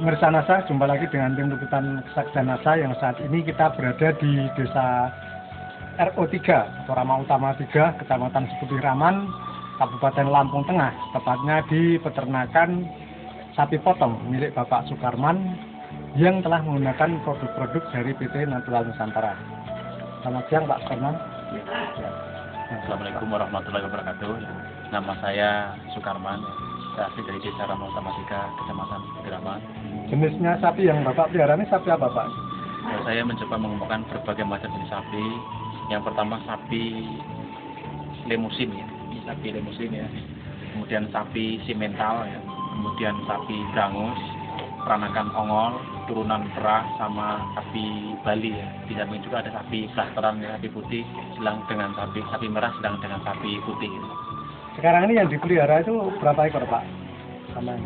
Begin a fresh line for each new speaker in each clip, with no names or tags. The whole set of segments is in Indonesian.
Pemirsa NASA, jumpa lagi dengan tim liputan Kesaksian NASA yang saat ini kita berada di desa RO3 atau Rama Utama 3, Kecamatan Seputih Raman, Kabupaten Lampung Tengah, tepatnya di peternakan sapi potong milik Bapak Sukarman yang telah menggunakan produk-produk dari PT Natural Nusantara. Selamat siang Pak Sukarman.
Ya. Assalamualaikum warahmatullahi wabarakatuh. Nama saya Sukarman. Saya asli dari desa Rama Utama 3, Kecamatan Seputih Raman.
Jenisnya sapi yang Bapak pelihara ini sapi apa Pak?
Saya mencoba mengembangkan berbagai macam jenis sapi. Yang pertama sapi lemusin ya, sapi lemusin ya. Kemudian sapi simental ya. Kemudian sapi brangus, peranakan ongol, turunan perah, sama sapi Bali ya. Di samping juga ada sapi blasteran ya, sapi putih, sedang dengan sapi merah, sedang dengan sapi putih.
Sekarang ini yang dipelihara itu berapa ekor Pak? Sama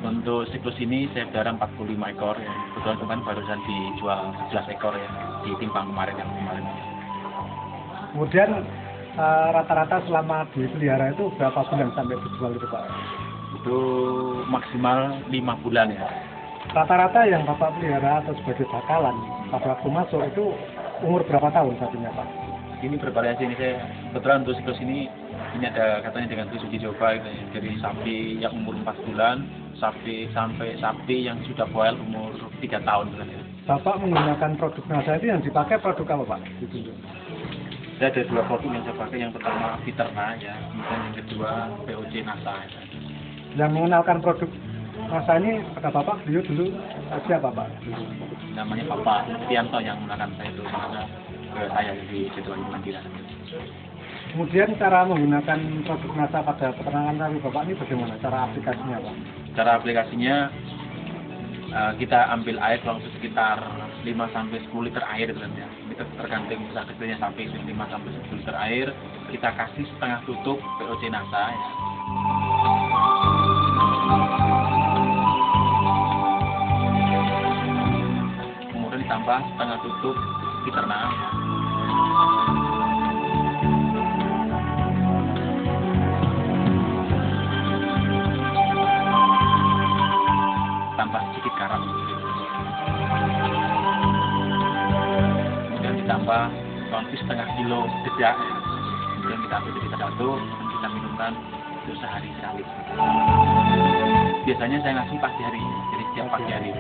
untuk siklus ini saya pelihara 45 ekor ya. Kebetulan kemarin barusan dijual 11 ekor ya, di timbang kemarin.
Kemudian rata-rata selama dipelihara itu berapa bulan sampai dijual itu Pak?
Itu maksimal 5 bulan ya.
Rata-rata yang Bapak pelihara atau sebagai bakalan pada waktu masuk itu umur berapa tahun sapinya Pak?
Ini bervariasi ini saya kebetulan untuk siklus ini ada katanya dengan uji coba gitu ya. Dari sapi yang umur 4 bulan sampai sapi yang sudah boil umur 3 tahun gitu ya.
Bapak menggunakan produk NASA itu yang dipakai produk apa Pak?
Saya ada 2 produk yang saya pakai. Yang pertama Viterna ya, kemudian yang kedua POC NASA ya.
Yang mengenalkan produk NASA ini pada Bapak dulu siapa Pak?
Namanya Bapak Tianto yang menggunakan saya itu ke saya di Situasi Mandira.
Kemudian cara menggunakan produk NASA pada peternakan sapi Bapak ini bagaimana? Cara aplikasinya Pak?
Cara aplikasinya kita ambil air kurang sekitar 5-10 liter air gitu ya. Itu tergantung besar kecilnya sapi, 5-10 liter air. Kita kasih setengah tutup POC NASA ya. Kemudian ditambah setengah tutup Viterna ya. Tambah sedikit garam. Kemudian ditambah tontis setengah kilo dedak ya. Kemudian kita ambil dari satu dan kita minumkan itu sehari sekali. Biasanya saya ngasih pagi hari, jadi setiap pagi hari.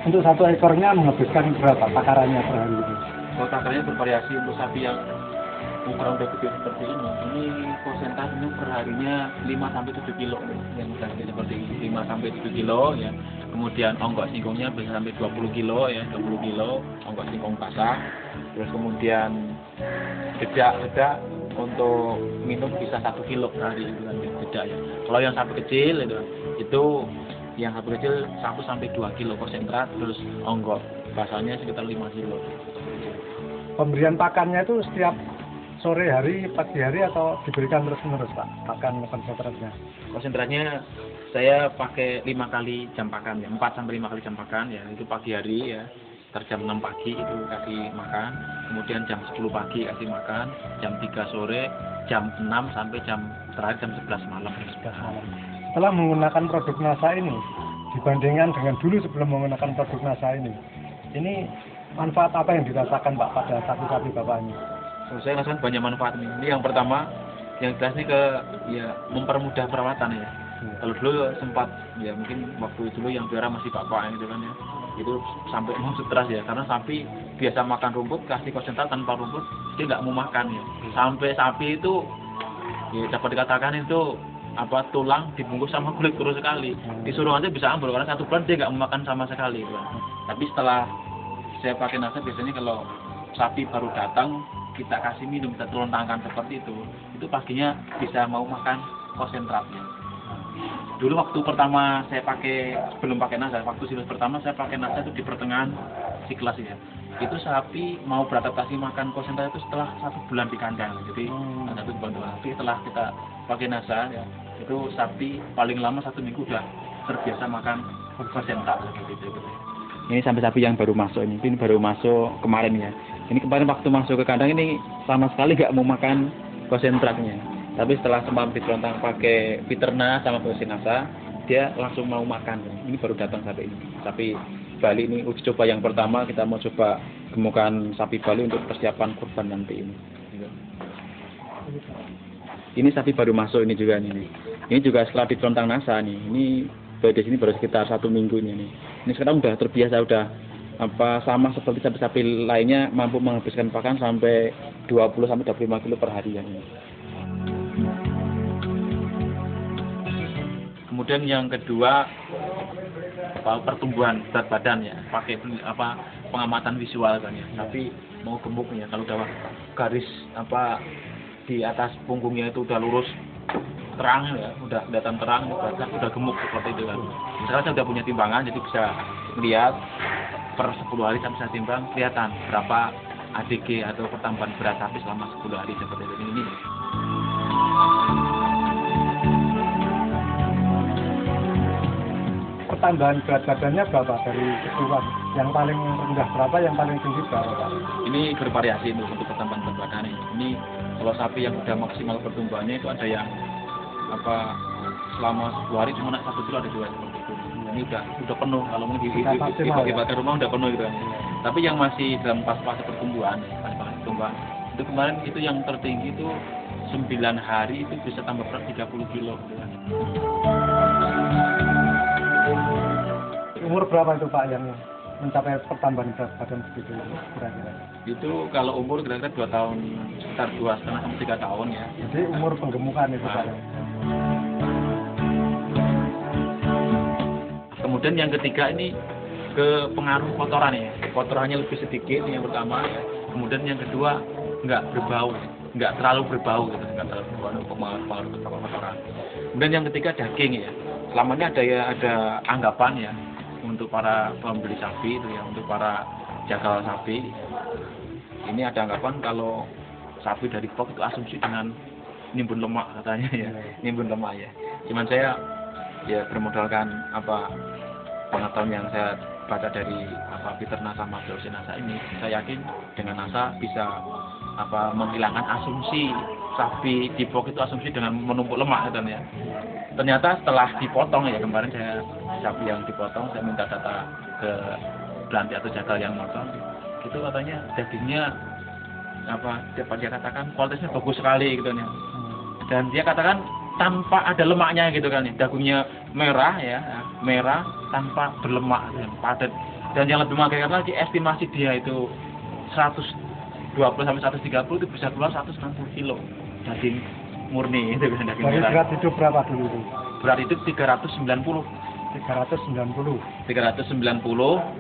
Untuk satu ekornya menghabiskan berapa takarannya per hari ini?
Kalau takarannya bervariasi. Untuk sapi yang ukuran udah gede seperti ini persentasenya per harinya 5-7 kilo yang udah gede seperti ini, 5-7 kilo ya. Kemudian onggok singkongnya bisa sampai 20 kilo ya, 20 kilo onggok singkong basah. Terus kemudian dedak untuk minum bisa 1 kilo per hari itu kan dedak ya. Kalau yang sapi kecil itu yang sapi kecil 1-2 kilo konsentrat, terus onggok basahnya sekitar 5 kilo.
Pemberian pakannya itu setiap sore hari, pagi hari atau diberikan terus-menerus Pak, pakan konsentratnya?
Konsentratnya saya pakai 5 kali jam pakan ya, 4-5 kali jam pakan ya, itu pagi hari ya, jam 6 pagi itu kasih makan, kemudian jam 10 pagi kasih makan, jam 3 sore, jam 6 sampai terakhir jam 11 malam.
Setelah menggunakan produk NASA ini, dibandingkan dengan dulu sebelum menggunakan produk NASA ini manfaat apa yang dirasakan Pak pada sapi-sapi Bapak ini?
Saya rasakan banyak manfaat ini. Ini yang pertama, yang jelas ini mempermudah perawatan ya. Kalau dulu sempat ya mungkin waktu dulu yang pelihara masih bapak gitu kan ya, itu sampai mau stres ya, karena sapi biasa makan rumput, kasih konsentrat tanpa rumput dia nggak mau makan ya. Sampai sapi itu ya dapat dikatakan itu tulang dibungkus sama kulit terus sekali, disuruh aja bisa ambil karena 1 bulan dia nggak mau makan sama sekali kan. Tapi setelah saya pakai NASA, biasanya kalau sapi baru datang kita kasih minum, kita tuntangkan seperti itu pastinya bisa mau makan konsentratnya. Dulu waktu pertama saya sebelum pakai NASA, waktu siklus pertama saya pakai NASA itu di pertengahan siklus ya. Itu sapi mau beradaptasi makan konsentrat itu setelah 1 bulan di kandang. Jadi satu bulan tapi setelah kita pakai NASA ya, itu sapi paling lama 1 minggu udah terbiasa makan konsentrat seperti itu. Ini sampai sapi yang baru masuk ini baru masuk kemarin ya. Ini kemarin waktu masuk ke kandang ini sama sekali nggak mau makan konsentratnya. Tapi setelah semalam diterontang pakai Piterna sama Nasa, dia langsung mau makan. Ini baru datang sapi ini. Sapi Bali ini uji coba yang pertama, kita mau coba gemukan sapi Bali untuk persiapan kurban nanti ini. Ini sapi baru masuk ini juga nih. Ini juga setelah diterontang Nasa nih. Ini di sini baru sekitar 1 minggu ini nih. Ini sekarang udah terbiasa, udah sama seperti sapi-sapi lainnya, mampu menghabiskan pakan sampai 20 sampai 25 kilo per hari ya. Kemudian yang kedua pertumbuhan berat badan ya, pakai pengamatan visual kan ya. Tapi mau gemuk ya, kalau udah garis di atas punggungnya itu udah lurus terang ya, udah kelihatan terang, udah gemuk seperti itu kan. Sekarang saya udah punya timbangan, jadi bisa melihat per 10 hari saya bisa timbang, kelihatan berapa ADG atau pertambahan berat sapi selama 10 hari seperti ini.
Pertambahan berat badannya berapa dari keseluruhan? Yang paling rendah berapa, yang paling tinggi berapa, Pak?
Ini bervariasi untuk pertambahan berat badan ini. Ini kalau sapi yang udah maksimal pertumbuhannya itu ada yang selama 10 hari cuma 1 kilo, ada 2 seperti itu. Ini udah penuh, kalau mau dibagi rumah udah penuh gitu kan. Tapi yang masih dalam fase pertumbuhan, itu kemarin itu yang tertinggi itu 9 hari itu bisa tambah berat 30 kilo gitu kan.
Umur berapa itu Pak yang mencapai pertambahan berat badan segitu kira-kira?
Itu kalau umur kira-kira 2 tahun, sekitar 2,5 sampai 3 tahun ya.
Jadi umur penggemukan itu Pak.
Kemudian yang ketiga ini ke pengaruh kotoran ya. Kotorannya lebih sedikit yang pertama ya. Kemudian yang kedua nggak berbau, nggak terlalu berbau gitu, nggak terlalu pengaruh kotoran. Kemudian yang ketiga daging ya. Selama ini ada anggapan ya untuk para pembeli sapi itu ya, untuk para jagal sapi. Ini ada anggapan kalau sapi dari box itu asumsi dengan nimbun lemak katanya ya, nimbun lemak ya. Cuman saya ya bermodalkan pengetahuan yang saya baca dari Piterna sama Nasa ini, saya yakin dengan Nasa bisa menghilangkan asumsi sapi di box itu asumsi dengan menumpuk lemak katanya ya. Ternyata setelah dipotong ya, kemarin saya sapi yang dipotong, saya minta data ke belanti atau jagal yang motong, itu katanya dagingnya dia katakan kualitasnya bagus sekali gitu ya. Dan dia katakan tanpa ada lemaknya gitu kan ya, dagingnya merah ya, merah tanpa berlemak dan padat. Dan yang lebih mengagumkan lagi, estimasi dia itu 120 sampai 130 itu bisa keluar 160 kilo daging murni itu kan, daging merah.
Berat itu berapa dulu itu?
Berat itu 390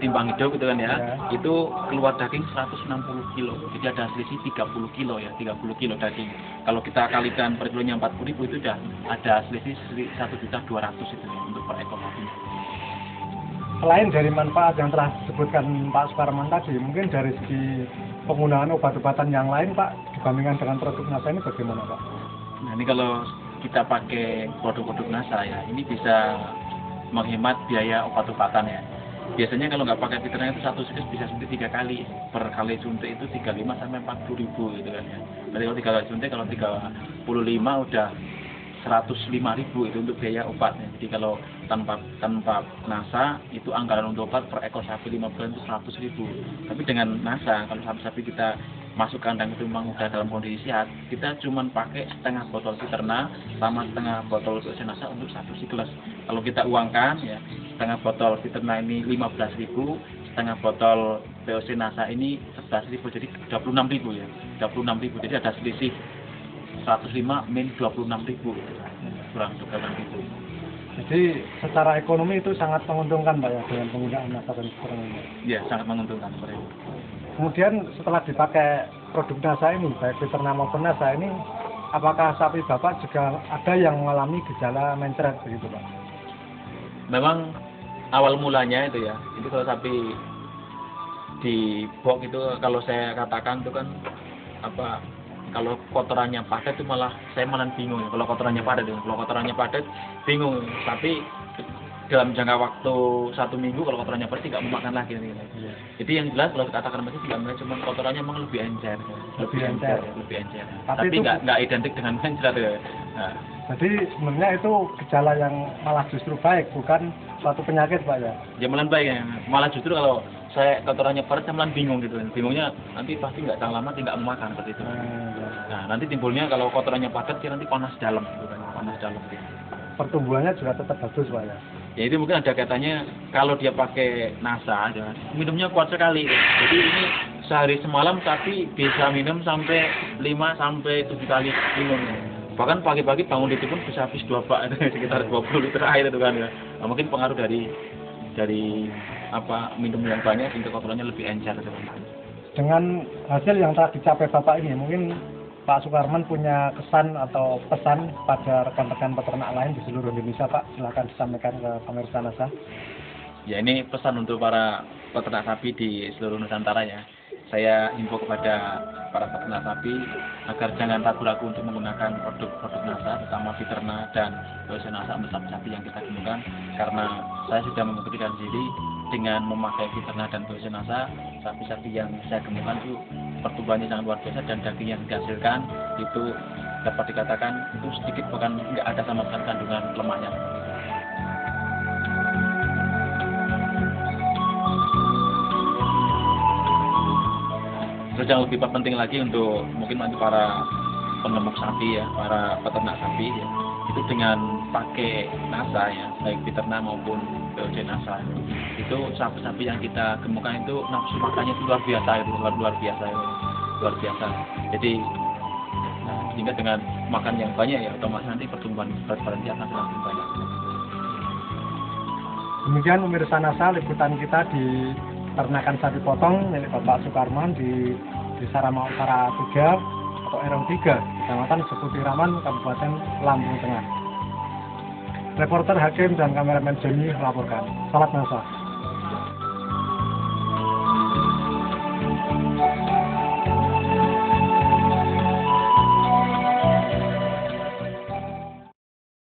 timbang hidup gitu kan ya. Itu keluar daging 160 kilo. Jadi ada selisih 30 kilo ya, 30 kilo daging. Kalau kita kalikan per kilonya 40.000 itu udah ada selisih 1.200.000 itu ya, untuk per ekor sapi.
Selain dari manfaat yang telah disebutkan Pak Suparman tadi, mungkin dari segi penggunaan obat-obatan yang lain Pak, dibandingkan dengan produk Nasa ini bagaimana Pak?
Nah ini kalau kita pakai produk-produk Nasa ya, ini bisa menghemat biaya obat-obatan ya. Biasanya kalau nggak pakai Piterna itu satu siklus bisa suntik 3 kali. Per kali suntik itu 35 sampai 40 ribu gitu kan ya. Berarti kalau 3 kali suntik, kalau 35 udah 105 ribu itu untuk biaya obatnya. Jadi kalau tanpa Nasa itu anggaran untuk obat per ekor sapi 5 bulan itu 100 ribu. Tapi dengan Nasa, kalau sapi-sapi kita masuk kandang itu memang udah dalam kondisi sehat, kita cuma pakai setengah botol Piterna sama setengah botol Nasa untuk satu siklus. Kalau kita uangkan ya, setengah botol Piterna ini 15.000, setengah botol Nasa ini 11.000, jadi 26.000 ya, 26.000. Jadi ada selisih 105 min 26.000 kurang gitu.
Jadi secara ekonomi itu sangat menguntungkan Pak ya dengan penggunaan Nasa dan Piterna ini.
Iya, sangat menguntungkan seperti itu.
Kemudian setelah dipakai produk Nasa ini, baik Piterna maupun Nasa ini, apakah sapi Bapak juga ada yang mengalami gejala mencret begitu Pak?
Memang awal mulanya itu ya, itu kalau sapi di box itu kalau saya katakan itu kan kalau kotorannya padat itu saya malah bingung ya. Kalau kotorannya padat bingung. Tapi dalam jangka waktu 1 minggu kalau kotorannya bersih nggak mau makan lagi gitu.
Iya.
Jadi yang jelas kalau katakan bersih nggak cuma kotorannya memang lebih encer,
Lebih encer.
lebih encer.
Tapi
Tapi
itu-
nggak identik dengan mencret ya. Nah,
Jadi sebenarnya itu gejala yang malah justru baik, bukan suatu penyakit Pak ya.
ya malah baik ya. Malah justru kalau saya kotorannya padat saya malah bingung gitu. Bingungnya nanti pasti nggak tahan lama tidak mau makan seperti itu. Nah, nanti timbulnya kalau kotorannya padat dia nanti panas dalam gitu kan. Panas dalam gitu.
Pertumbuhannya juga tetap bagus Pak ya.
Ya itu mungkin ada kaitannya kalau dia pakai NASA ya, minumnya kuat sekali. Jadi ini sehari semalam tapi bisa minum sampai 5 sampai 7 kali minum. Bahkan pagi-pagi bangun itu pun bisa habis 2 bak sekitar 20 liter air itu kan ya. Nah, mungkin pengaruh dari apa minum yang banyak sehingga kotorannya lebih encer gitu kan.
Dengan hasil yang telah dicapai Bapak ini, mungkin Pak Sukarman punya kesan atau pesan pada rekan-rekan peternak lain di seluruh Indonesia Pak, silakan disampaikan ke pemirsa NASA.
Ya ini pesan untuk para peternak sapi di seluruh Nusantara ya. Saya himbau kepada para peternak sapi agar jangan ragu-ragu untuk menggunakan produk-produk NASA, terutama Viterna dan BOC NASA untuk sapi-sapi yang kita gunakan. Karena saya sudah membuktikan sendiri dengan memakai Viterna dan BOC NASA, sapi-sapi yang saya gemukan itu pertumbuhannya sangat luar biasa dan daging yang dihasilkan itu dapat dikatakan itu sedikit bahkan nggak ada sama sekali kandungan lemaknya. Terus yang lebih penting lagi untuk mungkin nanti para penemuk sapi ya, para peternak sapi ya, itu dengan pakai NASA ya, baik Viterna maupun BOC NASA itu sapi-sapi yang kita gemukan itu nafsu makannya itu luar biasa itu luar biasa itu, luar biasa. Jadi sehingga dengan makan yang banyak ya otomatis nanti pertumbuhan berat badan dia akan semakin banyak.
Demikian pemirsa NASA liputan kita di Ternakan Sapi Potong milik Bapak Sukarman di Desa Rama Utara 3 atau RW 3, Kecamatan Seputi Raman, Kabupaten Lampung Tengah. Reporter Hakim dan kameramen Joni melaporkan. Salam NASA.